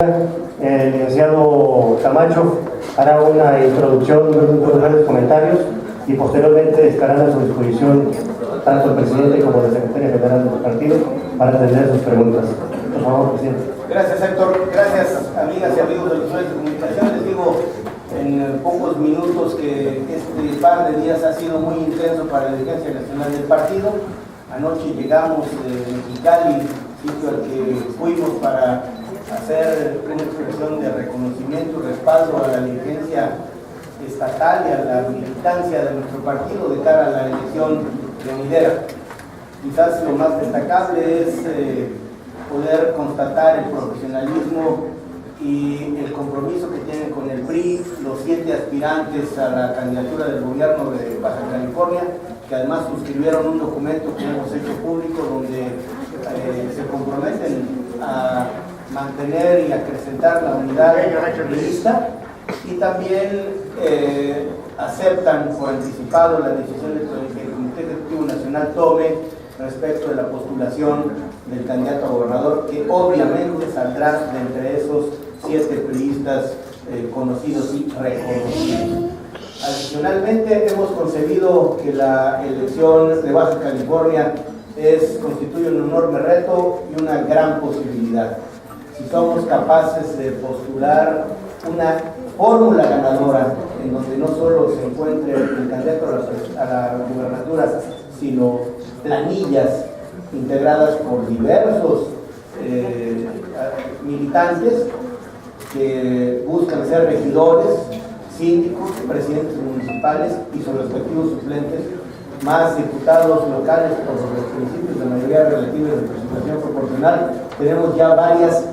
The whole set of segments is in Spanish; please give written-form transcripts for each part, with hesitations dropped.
El licenciado Camacho hará una introducción, unos breves comentarios y posteriormente estarán a su disposición tanto el presidente como la secretaria general del partido para atender sus preguntas. Por favor, presidente. Gracias, Héctor. Gracias, amigas y amigos de los medios de comunicación. Les digo en pocos minutos que este par de días ha sido muy intenso para la dirigencia nacional del partido. Anoche llegamos de Mexicali, sitio al que fuimos para hacer una expresión de reconocimiento y respaldo a la dirigencia estatal y a la militancia de nuestro partido de cara a la elección venidera. Quizás lo más destacable es poder constatar el profesionalismo y el compromiso que tienen con el PRI los 7 aspirantes a la candidatura del gobierno de Baja California, que además suscribieron un documento que hemos hecho público donde se comprometen a mantener y acrecentar la unidad priista y también aceptan por anticipado la decisión que el Comité Ejecutivo Nacional tome respecto de la postulación del candidato a gobernador, que obviamente saldrá de entre esos 7 priistas conocidos y reconocidos. Adicionalmente, hemos concebido que la elección de Baja California constituye un enorme reto y una gran posibilidad. Si somos capaces de postular una fórmula ganadora en donde no solo se encuentre el candidato a la gubernatura, sino planillas integradas por diversos militantes que buscan ser regidores, síndicos, presidentes municipales y sus respectivos suplentes, más diputados locales por los principios de mayoría relativa y representación proporcional. Tenemos ya varias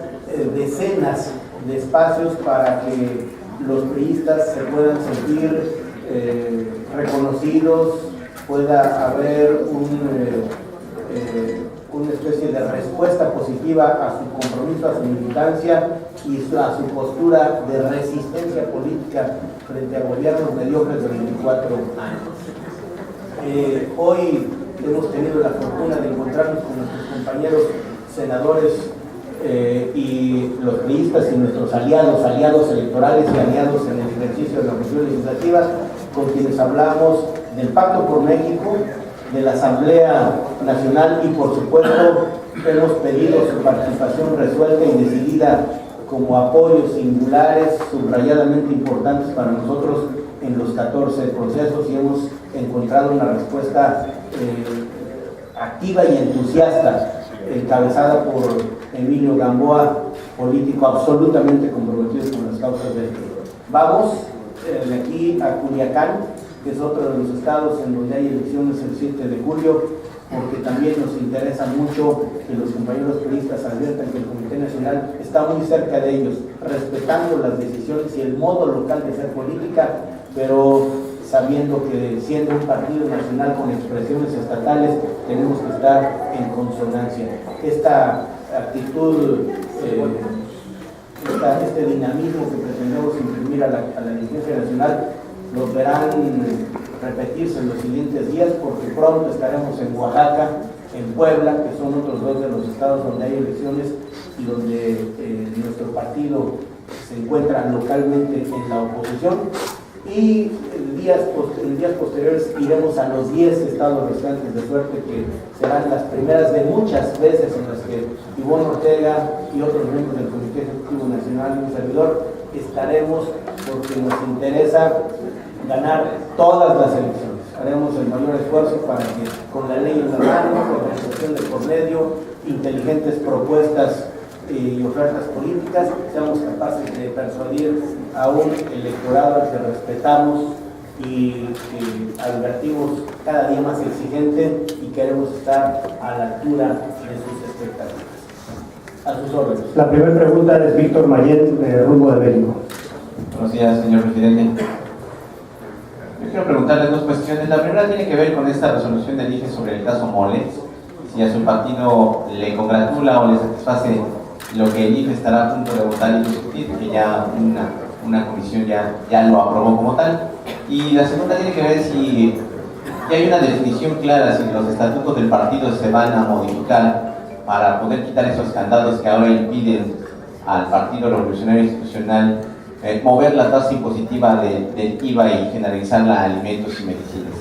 decenas de espacios para que los priistas se puedan sentir reconocidos, pueda haber una especie de respuesta positiva a su compromiso, a su militancia y a su postura de resistencia política frente a gobiernos mediocres de 24 años. Hoy hemos tenido la fortuna de encontrarnos con nuestros compañeros senadores y los priistas y nuestros aliados electorales y aliados en el ejercicio de la función legislativa, con quienes hablamos del Pacto por México, de la Asamblea Nacional y por supuesto hemos pedido su participación resuelta y decidida como apoyos singulares, subrayadamente importantes para nosotros en los 14 procesos, y hemos encontrado una respuesta activa y entusiasta, encabezada por Emilio Gamboa, político absolutamente comprometido con las causas del PRI. Vamos de aquí a Culiacán, que es otro de los estados en donde hay elecciones el 7 de julio, porque también nos interesa mucho que los compañeros priistas adviertan que el Comité Nacional está muy cerca de ellos, respetando las decisiones y el modo local de hacer política, pero sabiendo que siendo un partido nacional con expresiones estatales tenemos que estar en consonancia. Esta actitud, este dinamismo que pretendemos imprimir a la dirigencia nacional los verán repetirse en los siguientes días, porque pronto estaremos en Oaxaca, en Puebla, que son otros 2 de los estados donde hay elecciones y donde nuestro partido se encuentra localmente en la oposición, y en días posteriores iremos a los 10 estados restantes, de suerte que serán las primeras de muchas veces en las que Ivonne Ortega y otros miembros del Comité Ejecutivo Nacional y un servidor estaremos, porque nos interesa ganar todas las elecciones. Haremos el mayor esfuerzo para que con la ley en la mano, con la situación de por medio, inteligentes propuestas y ofertas políticas, seamos capaces de persuadir a un electorado al que respetamos y que advertimos cada día más exigente, y queremos estar a la altura de sus expectativas. A sus órdenes. La primera pregunta es Víctor Mayen, rumbo de México. Buenos días, señor presidente. Yo quiero preguntarle 2 cuestiones. La primera tiene que ver con esta resolución del IFE sobre el caso Moles. Si a su partido le congratula o le satisface lo que el IFE estará a punto de votar y discutir, que ya una comisión ya lo aprobó como tal. Y la segunda tiene que ver si ya hay una definición clara, si los estatutos del partido se van a modificar para poder quitar esos candados que ahora impiden al Partido Revolucionario Institucional mover la tasa impositiva del IVA y generalizarla a alimentos y medicinas?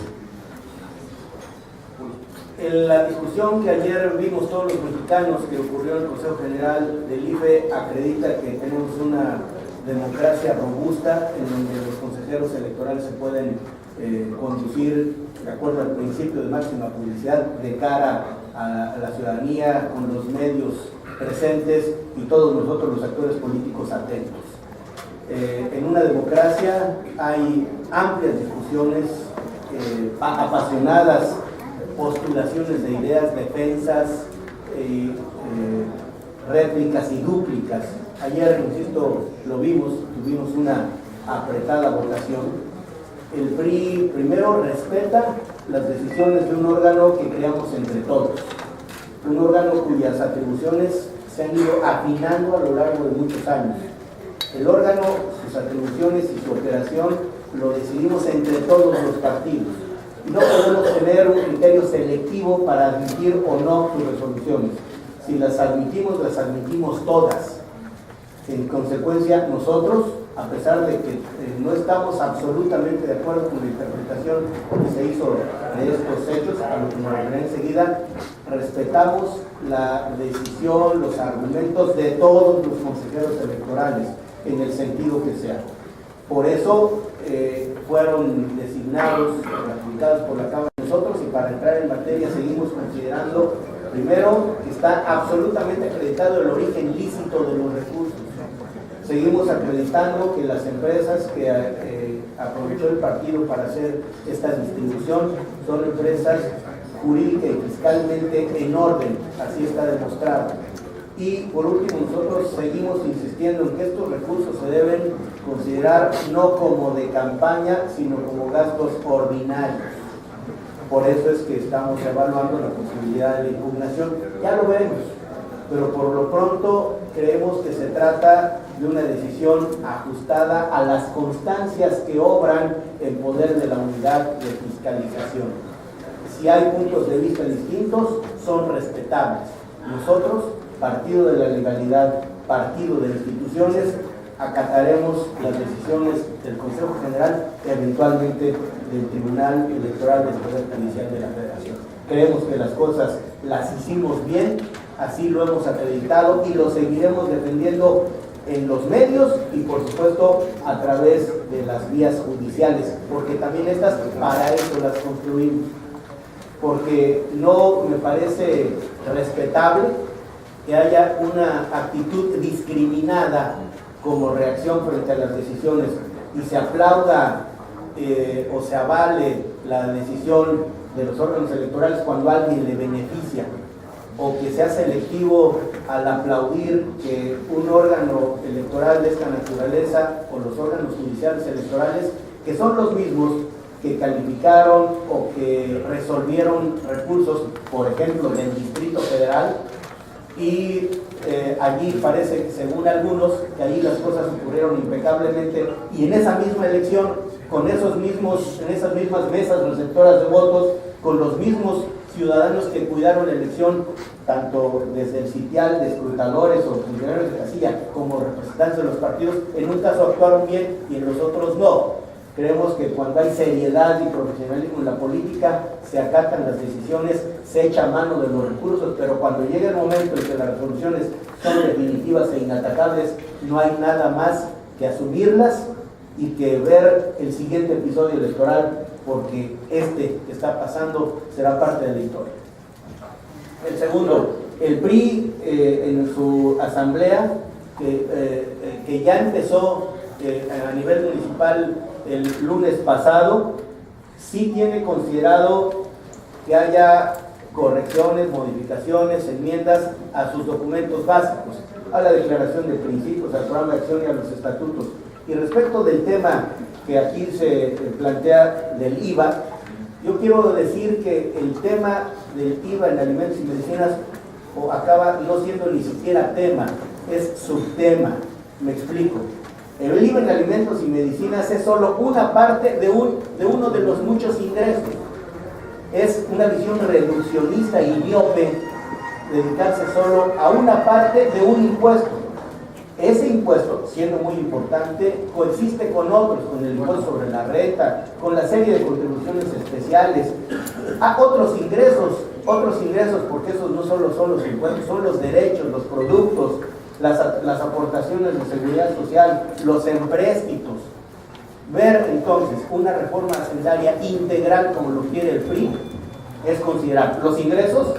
En la discusión que ayer vimos todos los mexicanos que ocurrió en el Consejo General del IFE acredita que tenemos una democracia robusta en donde los consejeros electorales se pueden conducir de acuerdo al principio de máxima publicidad de cara a la ciudadanía, con los medios presentes y todos nosotros los actores políticos atentos. En una democracia hay amplias discusiones, apasionadas postulaciones de ideas, defensas, réplicas y dúplicas. Ayer, insisto, lo vimos, tuvimos una apretada votación. El PRI primero respeta las decisiones de un órgano que creamos entre todos, un órgano cuyas atribuciones se han ido afinando a lo largo de muchos años. El órgano, sus atribuciones y su operación lo decidimos entre todos los partidos. No podemos tener un criterio selectivo para admitir o no sus resoluciones. Si las admitimos todas. En consecuencia, nosotros, a pesar de que no estamos absolutamente de acuerdo con la interpretación que se hizo de estos hechos, a lo que me referiré enseguida, respetamos la decisión, los argumentos de todos los consejeros electorales, en el sentido que sea. Por eso fueron designados, ratificados por la Cámara de nosotros, y para entrar en materia seguimos considerando, primero, que está absolutamente acreditado el origen lícito de los recursos. Seguimos acreditando que las empresas que aprovechó el partido para hacer esta distribución son empresas jurídica y fiscalmente en orden, así está demostrado. Y por último, nosotros seguimos insistiendo en que estos recursos se deben considerar no como de campaña, sino como gastos ordinarios. Por eso es que estamos evaluando la posibilidad de la impugnación. Ya lo veremos, pero por lo pronto creemos que se trata de una decisión ajustada a las constancias que obran en poder de la unidad de fiscalización. Si hay puntos de vista distintos, son respetables. Nosotros, partido de la legalidad, partido de instituciones, acataremos las decisiones del Consejo General y eventualmente del Tribunal Electoral del Poder Judicial de la Federación. Creemos que las cosas las hicimos bien, así lo hemos acreditado y lo seguiremos defendiendo en los medios y por supuesto a través de las vías judiciales, porque también estas para eso las construimos, porque no me parece respetable que haya una actitud discriminada como reacción frente a las decisiones y se aplauda o se avale la decisión de los órganos electorales cuando a alguien le beneficia, o que sea selectivo al aplaudir que un órgano electoral de esta naturaleza o los órganos judiciales electorales, que son los mismos que calificaron o que resolvieron recursos, por ejemplo, del Distrito Federal, y allí parece, según algunos, que allí las cosas ocurrieron impecablemente, y en esa misma elección, con en esas mismas mesas receptoras de votos, con los mismos ciudadanos que cuidaron la elección, tanto desde el sitial de escrutadores o funcionarios de casilla, como representantes de los partidos, en un caso actuaron bien y en los otros no. Creemos que cuando hay seriedad y profesionalismo en la política, se acatan las decisiones, se echa mano de los recursos, pero cuando llega el momento en que las resoluciones son definitivas e inatacables, no hay nada más que asumirlas y que ver el siguiente episodio electoral, porque este que está pasando será parte de la historia. El segundo, el PRI en su asamblea, que ya empezó a nivel municipal el lunes pasado, sí tiene considerado que haya correcciones, modificaciones, enmiendas a sus documentos básicos, a la declaración de principios, al programa de acción y a los estatutos. Y respecto del tema que aquí se plantea del IVA, yo quiero decir que el tema del IVA en alimentos y medicinas acaba no siendo ni siquiera tema, es subtema. Me explico. El IVA en alimentos y medicinas es solo una parte de uno de los muchos ingresos. Es una visión reduccionista y miope dedicarse solo a una parte de un impuesto. Ese impuesto, siendo muy importante, coexiste con otros, con el impuesto sobre la renta, con la serie de contribuciones especiales, a otros ingresos, porque esos no solo son los impuestos, son los derechos, los productos, las aportaciones de seguridad social, los empréstitos. Ver entonces una reforma hacendaria integral como lo quiere el PRI es considerar los ingresos,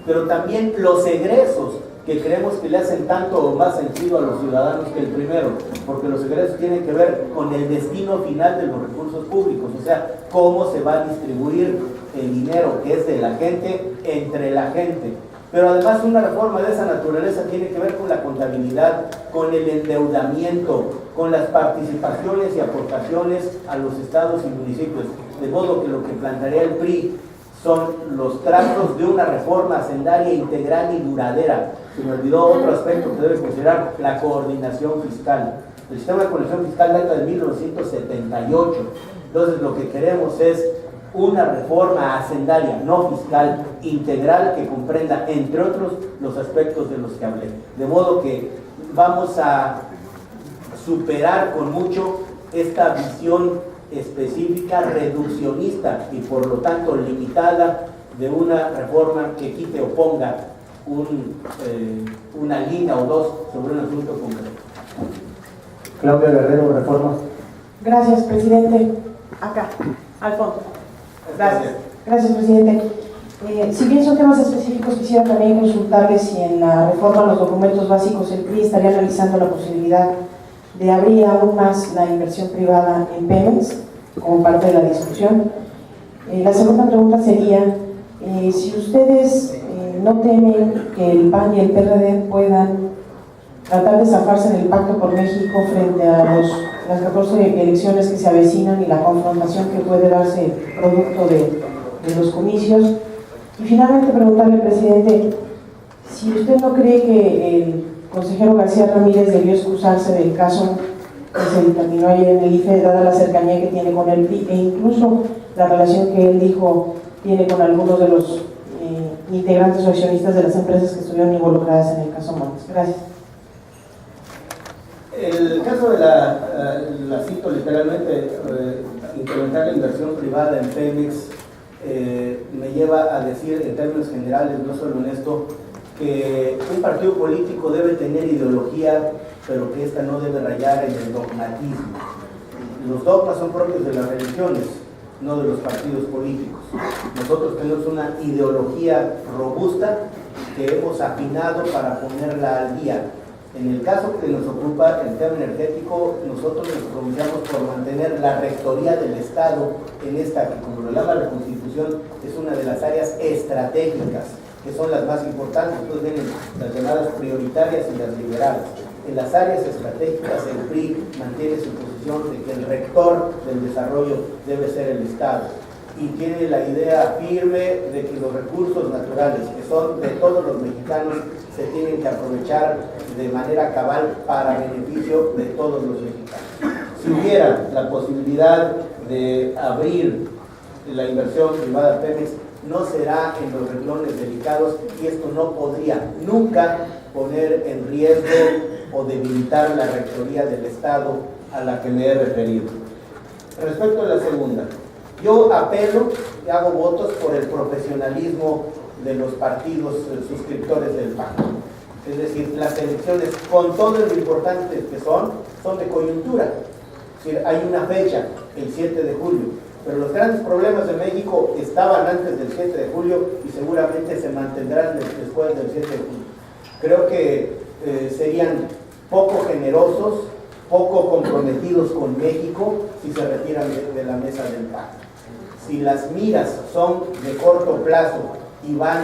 pero también los egresos, que creemos que le hacen tanto o más sentido a los ciudadanos que el primero, porque los egresos tienen que ver con el destino final de los recursos públicos, o sea, cómo se va a distribuir el dinero que es de la gente entre la gente. Pero además una reforma de esa naturaleza tiene que ver con la contabilidad, con el endeudamiento, con las participaciones y aportaciones a los estados y municipios, de modo que lo que plantearía el PRI son los trazos de una reforma hacendaria integral y duradera. Se me olvidó otro aspecto que debe considerar: la coordinación fiscal. El sistema de coordinación fiscal data de 1978. Entonces lo que queremos es una reforma hacendaria, no fiscal, integral, que comprenda, entre otros, los aspectos de los que hablé. De modo que vamos a superar con mucho esta visión específica, reduccionista y por lo tanto limitada de una reforma que quite o ponga una línea o dos sobre un asunto concreto. Claudia Guerrero, Reforma. Gracias, presidente. Acá, al fondo. Gracias, presidente. Si bien son temas específicos, quisiera también consultarles si en la reforma a los documentos básicos el PRI estaría analizando la posibilidad de abrir aún más la inversión privada en Pemex como parte de la discusión. La segunda pregunta sería, si ustedes no temen que el PAN y el PRD puedan tratar de zafarse en el Pacto por México frente a las 14 elecciones que se avecinan y la confrontación que puede darse producto de los comicios. Y finalmente preguntarle, presidente, si usted no cree que el consejero García Ramírez debió excusarse del caso que se determinó ayer en el IFE, dada la cercanía que tiene con el PRI e incluso la relación que él dijo tiene con algunos de los integrantes o accionistas de las empresas que estuvieron involucradas en el caso Montes. Gracias. El caso de la cito literalmente, incrementar la inversión privada en Pemex, me lleva a decir en términos generales, no solo en esto, que un partido político debe tener ideología, pero que esta no debe rayar en el dogmatismo. Los dogmas son propios de las religiones, no de los partidos políticos. Nosotros tenemos una ideología robusta que hemos afinado para ponerla al día. En el caso que nos ocupa, el tema energético, nosotros nos pronunciamos por mantener la rectoría del Estado en esta, que como lo llama la Constitución, es una de las áreas estratégicas, que son las más importantes. Entonces vienen las llamadas prioritarias y las liberales. En las áreas estratégicas el PRI mantiene su posición de que el rector del desarrollo debe ser el Estado, y tiene la idea firme de que los recursos naturales, que son de todos los mexicanos, se tienen que aprovechar de manera cabal para beneficio de todos los mexicanos. Si hubiera la posibilidad de abrir la inversión privada Pemex, no será en los renglones delicados, y esto no podría nunca poner en riesgo o debilitar la rectoría del Estado a la que me he referido. Respecto a la segunda, yo apelo y hago votos por el profesionalismo de los partidos suscriptores del pacto. Es decir, las elecciones, con todo lo importantes que son de coyuntura. Es decir, hay una fecha, el 7 de julio, pero los grandes problemas de México estaban antes del 7 de julio y seguramente se mantendrán después del 7 de julio. Creo que serían poco generosos, poco comprometidos con México si se retiran de la mesa del pacto. Si las miras son de corto plazo y van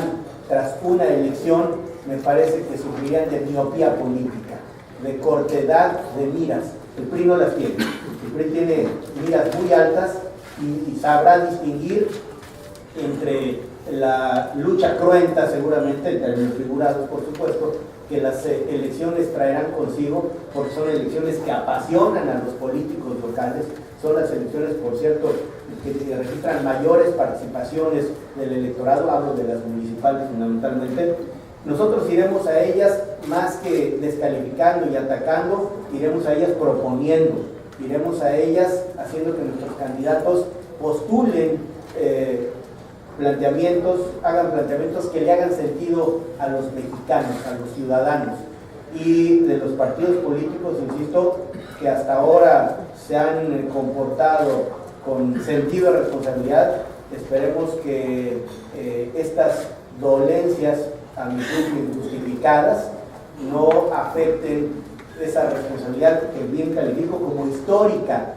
tras una elección, me parece que sufrirían de miopía política, de cortedad de miras. El PRI no las tiene. El PRI tiene miras muy altas y sabrá distinguir entre la lucha cruenta, seguramente, en términos figurados, por supuesto, que las elecciones traerán consigo, porque son elecciones que apasionan a los políticos locales. Son las elecciones, por cierto, que registran mayores participaciones del electorado, hablo de las municipales fundamentalmente, Nosotros iremos a ellas más que descalificando y atacando, iremos a ellas proponiendo, iremos a ellas haciendo que nuestros candidatos postulen planteamientos, hagan planteamientos que le hagan sentido a los mexicanos, a los ciudadanos. Y de los partidos políticos, insisto, que hasta ahora se han comportado con sentido de responsabilidad, esperemos que estas dolencias, a mi juicio injustificadas, no afecten esa responsabilidad que bien califico como histórica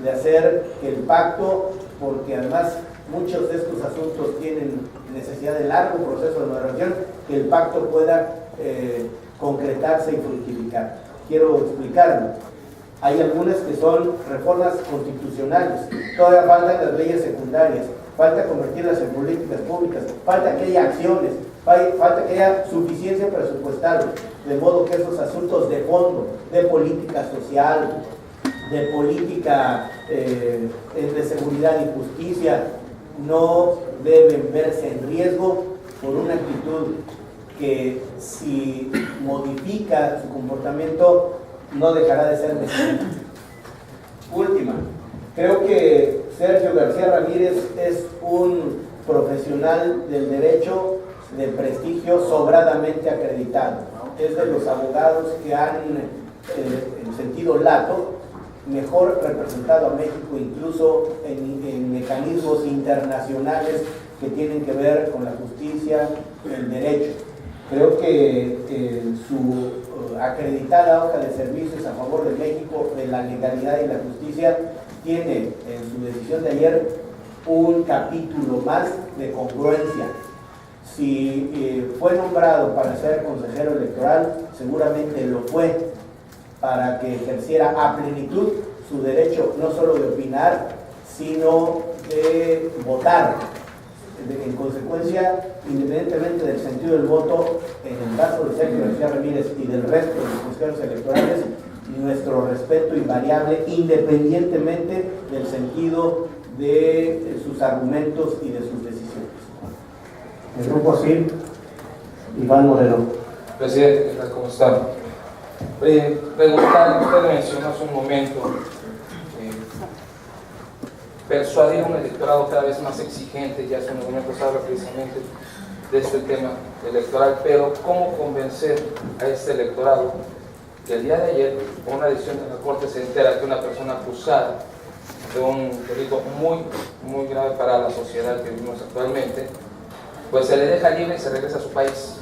de hacer que el pacto, porque además muchos de estos asuntos tienen necesidad de largo proceso de moderación, que el pacto pueda concretarse y fructificar. Quiero explicarlo. Hay algunas que son reformas constitucionales, todavía faltan las leyes secundarias, falta convertirlas en políticas públicas, falta que haya acciones, falta que haya suficiencia presupuestal, de modo que esos asuntos de fondo, de política social, de política de seguridad y justicia, no deben verse en riesgo por una actitud que, si modifica su comportamiento, no dejará de ser mezquina. Última, creo que Sergio García Ramírez es un profesional del derecho de prestigio sobradamente acreditado. Es de los abogados que han, en sentido lato, mejor representado a México incluso en mecanismos internacionales que tienen que ver con la justicia, el derecho. Creo que su acreditada hoja de servicios a favor de México, de la legalidad y la justicia, tiene en su decisión de ayer un capítulo más de congruencia. Si fue nombrado para ser consejero electoral, seguramente lo fue para que ejerciera a plenitud su derecho no solo de opinar, sino de votar. En consecuencia, independientemente del sentido del voto, en el caso de Sergio García Ramírez y del resto de los consejeros electorales, nuestro respeto invariable, independientemente del sentido de sus argumentos y de sus decisiones. El grupo CIL, Iván Moreno. Presidente, ¿qué tal? ¿Cómo está? Preguntar, usted mencionó hace un momento, persuadir a un electorado cada vez más exigente, ya hace unos momentos habla precisamente de este tema electoral, pero ¿cómo convencer a este electorado que el día de ayer, con una decisión de la Corte, se entera que una persona acusada de un delito muy grave para la sociedad que vivimos actualmente, pues se le deja libre y se regresa a su país?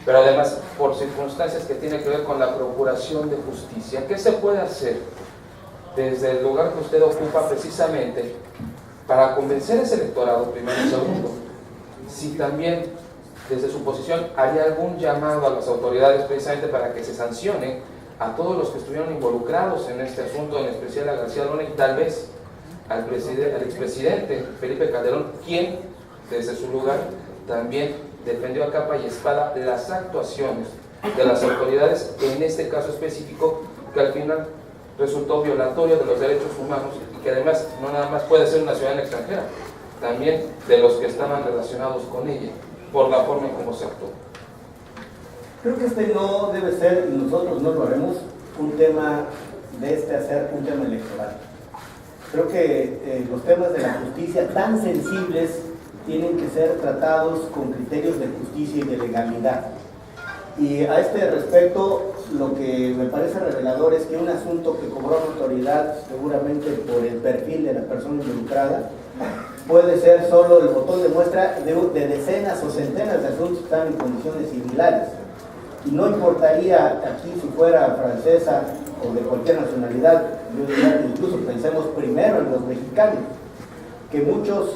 Pero además, por circunstancias que tienen que ver con la procuración de justicia, ¿qué se puede hacer desde el lugar que usted ocupa precisamente para convencer a ese electorado, primero y segundo? Si también desde su posición haría algún llamado a las autoridades precisamente para que se sancione a todos los que estuvieron involucrados en este asunto, en especial a García Luna y tal vez al expresidente Felipe Calderón, quien desde su lugar también defendió a capa y espada las actuaciones de las autoridades, en este caso específico, que al final resultó violatorio de los derechos humanos y que además no nada más puede ser una ciudadana extranjera, también de los que estaban relacionados con ella, por la forma en cómo se actuó. Creo que este no debe ser, y nosotros no lo haremos, un tema de hacer un tema electoral. Creo que los temas de la justicia tan sensibles tienen que ser tratados con criterios de justicia y de legalidad. Y a este respecto, lo que me parece revelador es que un asunto que cobró notoriedad, seguramente por el perfil de la persona involucrada, puede ser solo el botón de muestra de decenas o centenas de asuntos que están en condiciones similares. Y no importaría aquí si fuera francesa o de cualquier nacionalidad, yo diría que incluso pensemos primero en los mexicanos, que muchos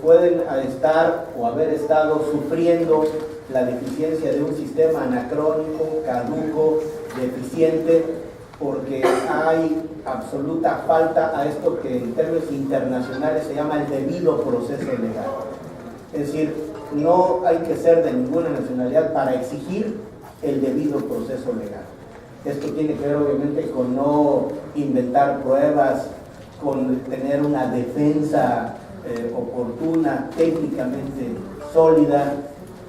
pueden estar o haber estado sufriendo la deficiencia de un sistema anacrónico, caduco, deficiente, porque hay absoluta falta a esto que en términos internacionales se llama el debido proceso legal. Es decir, no hay que ser de ninguna nacionalidad para exigir el debido proceso legal. Esto tiene que ver obviamente con no inventar pruebas, con tener una defensa oportuna, técnicamente sólida,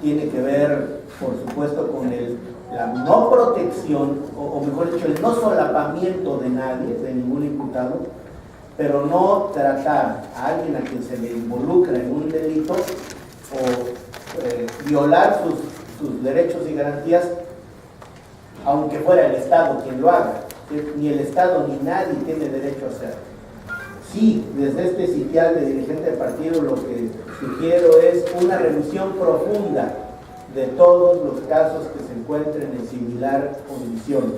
tiene que ver por supuesto con la no protección, o mejor dicho, el no solapamiento de nadie, de ningún imputado, pero no tratar a alguien a quien se le involucra en un delito o violar sus derechos y garantías, aunque fuera el Estado quien lo haga. Ni el Estado ni nadie tiene derecho a hacerlo. Sí, desde este sitial de dirigente del partido lo que sugiero es una revisión profunda de todos los casos que se encuentren en similar condición,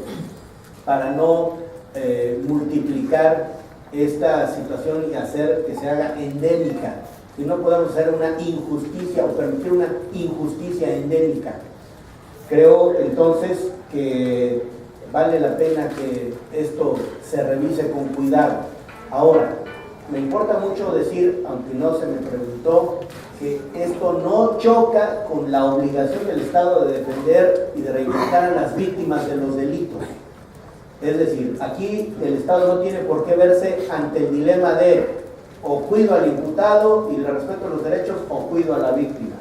para no multiplicar esta situación y hacer que se haga endémica. Si no podemos hacer una injusticia o permitir una injusticia endémica. Creo entonces que vale la pena que esto se revise con cuidado. Ahora, me importa mucho decir, aunque no se me preguntó, que esto no choca con la obligación del Estado de defender y de reivindicar a las víctimas de los delitos. Es decir, aquí el Estado no tiene por qué verse ante el dilema de o cuido al imputado y le respeto los derechos o cuido a la víctima.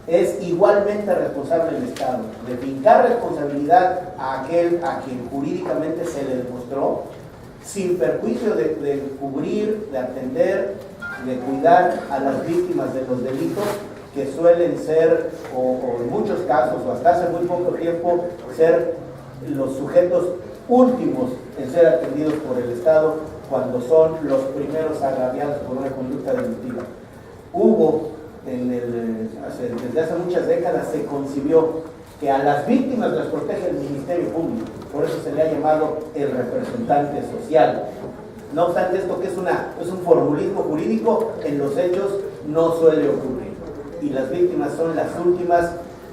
Es igualmente responsable el Estado de fincar responsabilidad a aquel a quien jurídicamente se le demostró, sin perjuicio de cubrir, de atender, de cuidar a las víctimas de los delitos que suelen ser, o en muchos casos, o hasta hace muy poco tiempo, ser los sujetos últimos en ser atendidos por el Estado cuando son los primeros agraviados por una conducta delictiva. Hubo, desde hace muchas décadas, se concibió que a las víctimas las protege el Ministerio Público, por eso se le ha llamado el representante social. No obstante, esto que es un formulismo jurídico, en los hechos no suele ocurrir, y las víctimas son las últimas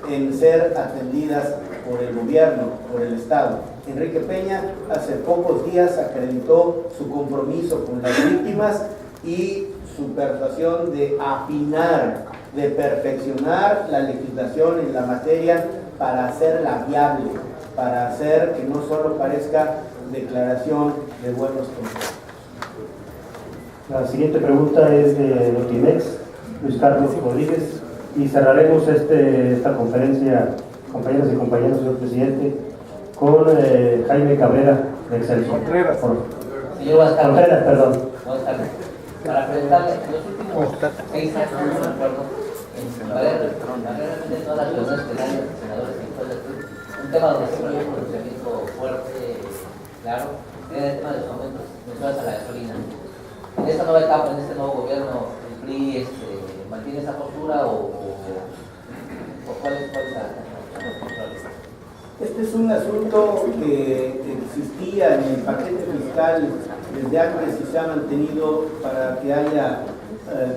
en ser atendidas por el gobierno, por el Estado. Enrique Peña hace pocos días acreditó su compromiso con las víctimas y su persuasión de afinar, de perfeccionar la legislación en la materia para hacerla viable, para hacer que no solo parezca declaración de buenos conceptos. La siguiente pregunta es de Notimex, Luis Carlos Rodríguez, y cerraremos esta conferencia, compañeras y compañeros, señor presidente, con Jaime Cabrera de Excelsior. Contreras. Señor Bastardo. Contreras, perdón. Para presentarle, en los últimos 6 años, no me acuerdo, en realmente todas las reuniones plenarias de senadores y todo esto, un tema donde siempre hay un pronunciamiento fuerte, claro, era el tema de los aumentos mensuales a la gasolina. En esta nueva etapa, en este nuevo gobierno, el PRI mantiene esa postura o cuál es la postura? Este es un asunto que existía en el paquete fiscal desde antes y se ha mantenido para que haya,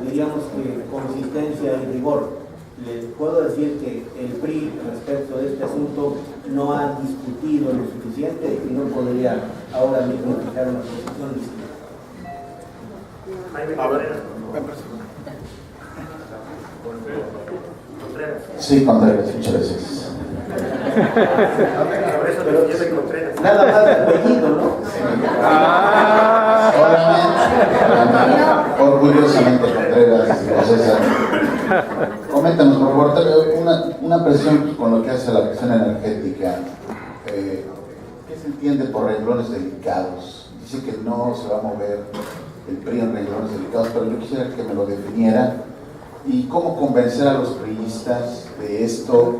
diríamos que, consistencia y rigor. Les puedo decir que el PRI respecto de este asunto no ha discutido lo suficiente y no podría ahora mismo fijar una posición distinta. Sí, Contreras, muchas gracias. Nada más de apellido, ¿no? Solamente, orgullosamente Contreras, César. Coméntanos, por favor, una presión con lo que hace la cuestión energética. ¿Qué se entiende por renglones delicados? Dice que no se va a mover el PRI en renglones delicados, pero yo quisiera que me lo definiera. ¿Y cómo convencer a los priistas de esto,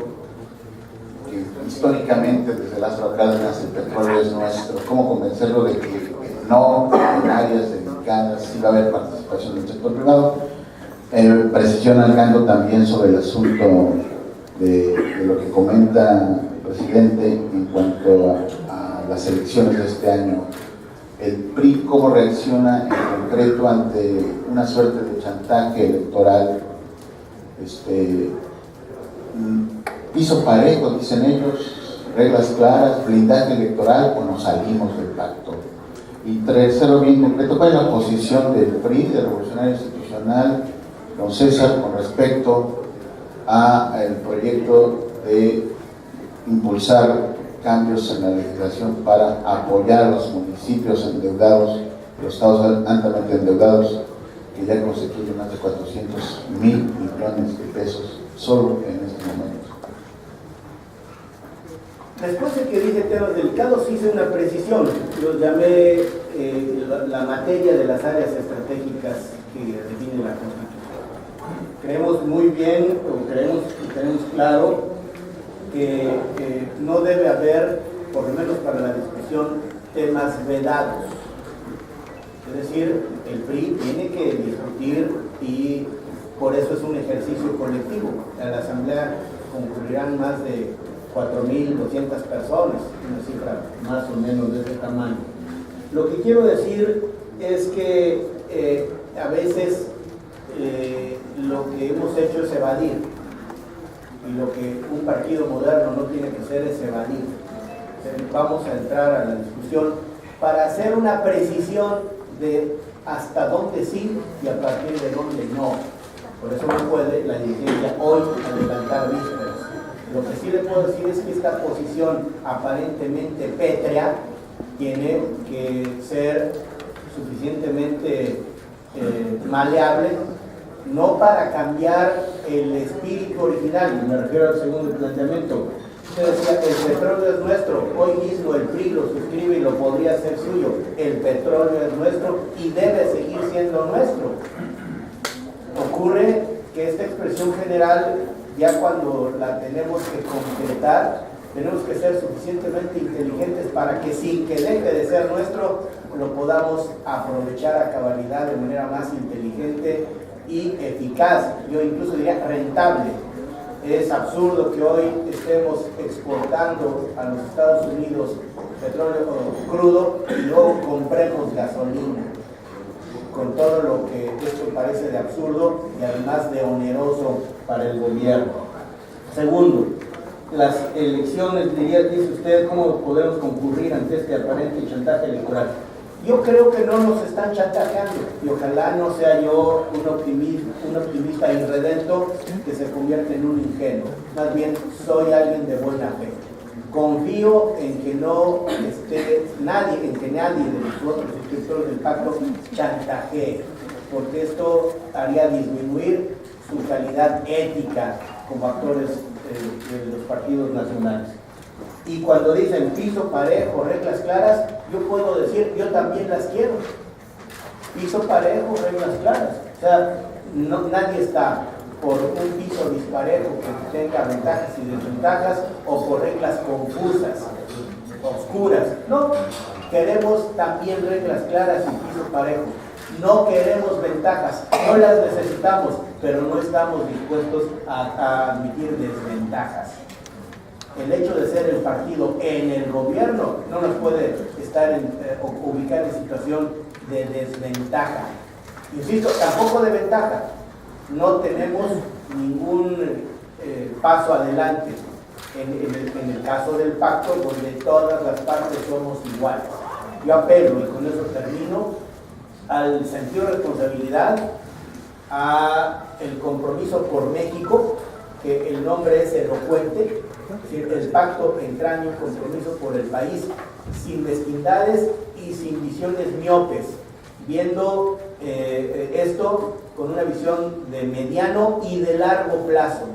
que históricamente desde Lázaro Cárdenas el petróleo es nuestro? ¿Cómo convencerlo de que no en áreas delicadas sí va a haber participación del sector privado? Precisión al mando también sobre el asunto de lo que comenta el presidente en cuanto a las elecciones de este año. El PRI, ¿cómo reacciona en concreto ante una suerte de chantaje electoral? Piso parejo, dicen ellos, reglas claras, blindaje electoral, o nos salimos del pacto. Y tercero, bien concreto, ¿cuál es la posición del PRI, de Revolucionario Institucional, don César, con respecto al proyecto de impulsar cambios en la legislación para apoyar a los municipios endeudados, los estados altamente endeudados, que ya constituyen más de 400.000 millones de pesos solo en este momento? Después de que dije temas delicados, hice una precisión. Los llamé la materia de las áreas estratégicas que define la Constitución. Creemos muy bien, o tenemos claro, que no debe haber, por lo menos para la discusión, temas vedados. Es decir, el PRI tiene que discutir y por eso es un ejercicio colectivo. En la Asamblea concurrirán más de 4.200 personas, una cifra más o menos de ese tamaño. Lo que quiero decir es que a veces lo que hemos hecho es evadir, y lo que un partido moderno no tiene que hacer es evadir. Vamos a entrar a la discusión para hacer una precisión de hasta dónde sí y a partir de dónde no. Por eso no puede la dirigencia hoy adelantar vísperas. Lo que sí le puedo decir es que esta posición aparentemente pétrea tiene que ser suficientemente maleable, no para cambiar el espíritu original, y me refiero al segundo planteamiento. Usted decía, el petróleo es nuestro, hoy mismo el PRI lo suscribe y lo podría hacer suyo. El petróleo es nuestro y debe seguir siendo nuestro. Ocurre que esta expresión general, ya cuando la tenemos que concretar, tenemos que ser suficientemente inteligentes para que sin que deje de ser nuestro, lo podamos aprovechar a cabalidad de manera más inteligente y eficaz, yo incluso diría rentable. Es absurdo que hoy estemos exportando a los Estados Unidos petróleo crudo y luego compremos gasolina, con todo lo que esto parece de absurdo y además de oneroso para el gobierno. Segundo, las elecciones, dice usted, ¿cómo podemos concurrir ante este aparente chantaje electoral? Yo creo que no nos están chantajeando y ojalá no sea yo un optimista irredento que se convierte en un ingenuo. Más bien, soy alguien de buena fe. Confío en que no esté nadie, en que nadie de los otros suscriptores del pacto chantajee, porque esto haría disminuir su calidad ética como actores de los partidos nacionales. Y cuando dicen piso parejo, reglas claras, yo puedo decir, yo también las quiero. Piso parejo, reglas claras. O sea, nadie está por un piso disparejo que tenga ventajas y desventajas o por reglas confusas, oscuras. No, queremos también reglas claras y piso parejo. No queremos ventajas, no las necesitamos, pero no estamos dispuestos a admitir desventajas. El hecho de ser el partido en el gobierno no nos puede ubicar en situación de desventaja. Insisto, tampoco de ventaja. No tenemos ningún paso adelante en el caso del pacto, donde todas las partes somos iguales. Yo apelo, y con eso termino, al sentido de responsabilidad, a el compromiso por México, que el nombre es elocuente. Es decir, el pacto entraña un compromiso por el país sin mezquindades y sin visiones miopes, viendo esto con una visión de mediano y de largo plazo.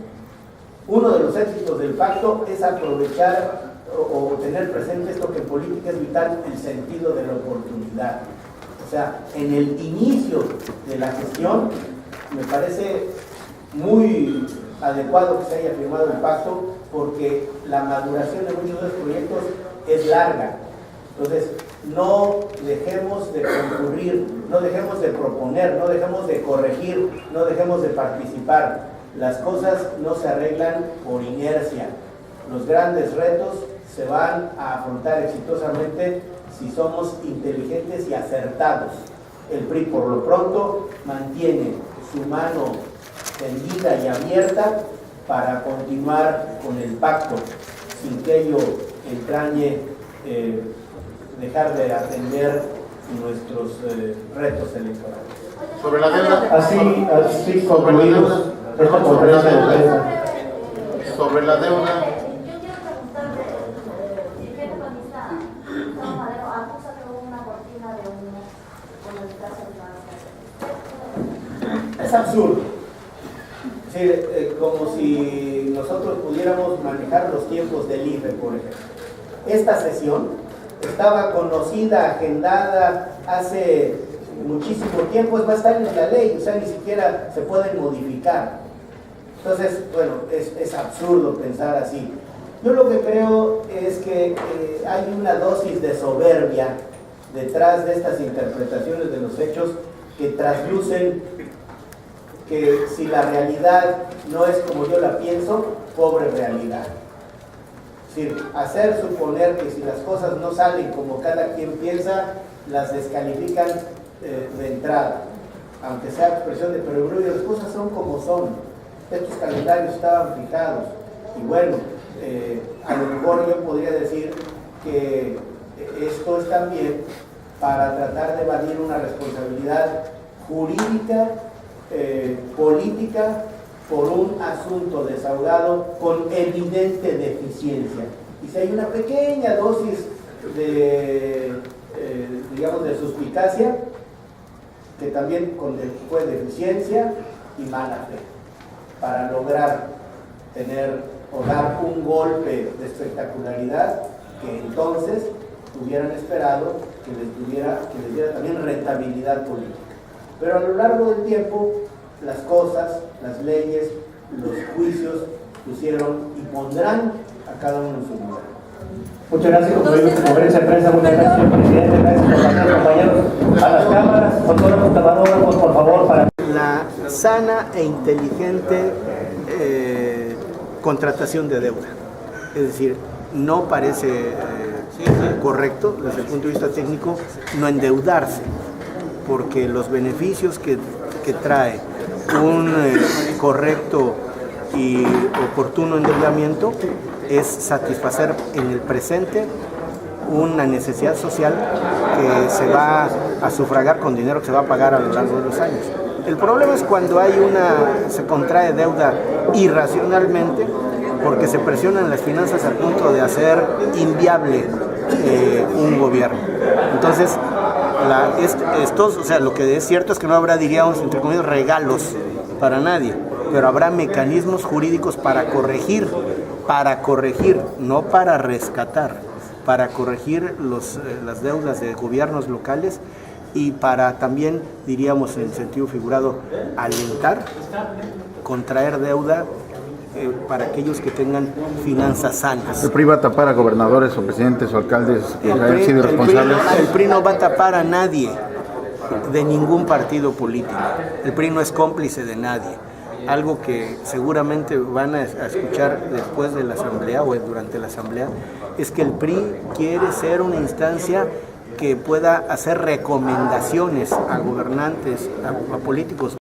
Uno de los éxitos del pacto es aprovechar o tener presente esto que en política es vital, el sentido de la oportunidad. O sea, en el inicio de la gestión me parece muy adecuado que se haya firmado el pacto, porque la maduración de muchos de los proyectos es larga. Entonces, no dejemos de concurrir, no dejemos de proponer, no dejemos de corregir, no dejemos de participar. Las cosas no se arreglan por inercia. Los grandes retos se van a afrontar exitosamente si somos inteligentes y acertados. El PRI, por lo pronto, mantiene su mano tendida y abierta para continuar con el pacto, sin que ello entrañe dejar de atender nuestros retos electorales. Sobre la deuda. Así concluimos esta conferencia de prensa. Sobre la deuda. Yo quiero preguntarle, dirigente panista Gustavo Madero acusa que hubo una cortina de humo con el caso de la... Es absurdo. Es decir, como si nosotros pudiéramos manejar los tiempos del IFE, por ejemplo. Esta sesión estaba conocida, agendada hace muchísimo tiempo, es bastante en la ley, o sea, ni siquiera se pueden modificar. Entonces, bueno, es absurdo pensar así. Yo lo que creo es que hay una dosis de soberbia detrás de estas interpretaciones de los hechos que traslucen que si la realidad no es como yo la pienso, pobre realidad. Es decir, hacer suponer que si las cosas no salen como cada quien piensa, las descalifican de entrada, aunque sea expresión de perogrullo, las cosas son como son. Estos calendarios estaban fijados y bueno, a lo mejor yo podría decir que esto es también para tratar de evadir una responsabilidad jurídica, política, por un asunto desahogado con evidente deficiencia. Y si hay una pequeña dosis de, digamos, de suspicacia, que también fue deficiencia y mala fe, para lograr tener o dar un golpe de espectacularidad que entonces hubieran esperado que les diera también rentabilidad política. Pero a lo largo del tiempo, las cosas, las leyes, los juicios pusieron y pondrán a cada uno en su lugar. Muchas gracias, concluimos esta conferencia de prensa. Muchas gracias, señor presidente. Gracias, compañeros. A las cámaras, fotógrafos, camarógrafos, por favor, para... La sana e inteligente contratación de deuda. Es decir, no parece correcto desde el punto de vista técnico no endeudarse, porque los beneficios que trae un correcto y oportuno endeudamiento es satisfacer en el presente una necesidad social que se va a sufragar con dinero que se va a pagar a lo largo de los años. El problema es cuando se contrae deuda irracionalmente porque se presionan las finanzas al punto de hacer inviable un gobierno. Entonces, o sea, lo que es cierto es que no habrá, diríamos, entre comillas, regalos para nadie, pero habrá mecanismos jurídicos para corregir, no para rescatar, para corregir las deudas de gobiernos locales y para también, diríamos en sentido figurado, alentar, contraer deuda para aquellos que tengan finanzas sanas. ¿El PRI va a tapar a gobernadores o presidentes o alcaldes que hayan sido irresponsables? El PRI no va a tapar a nadie de ningún partido político. El PRI no es cómplice de nadie. Algo que seguramente van a escuchar después de la asamblea o durante la asamblea es que el PRI quiere ser una instancia que pueda hacer recomendaciones a gobernantes, a políticos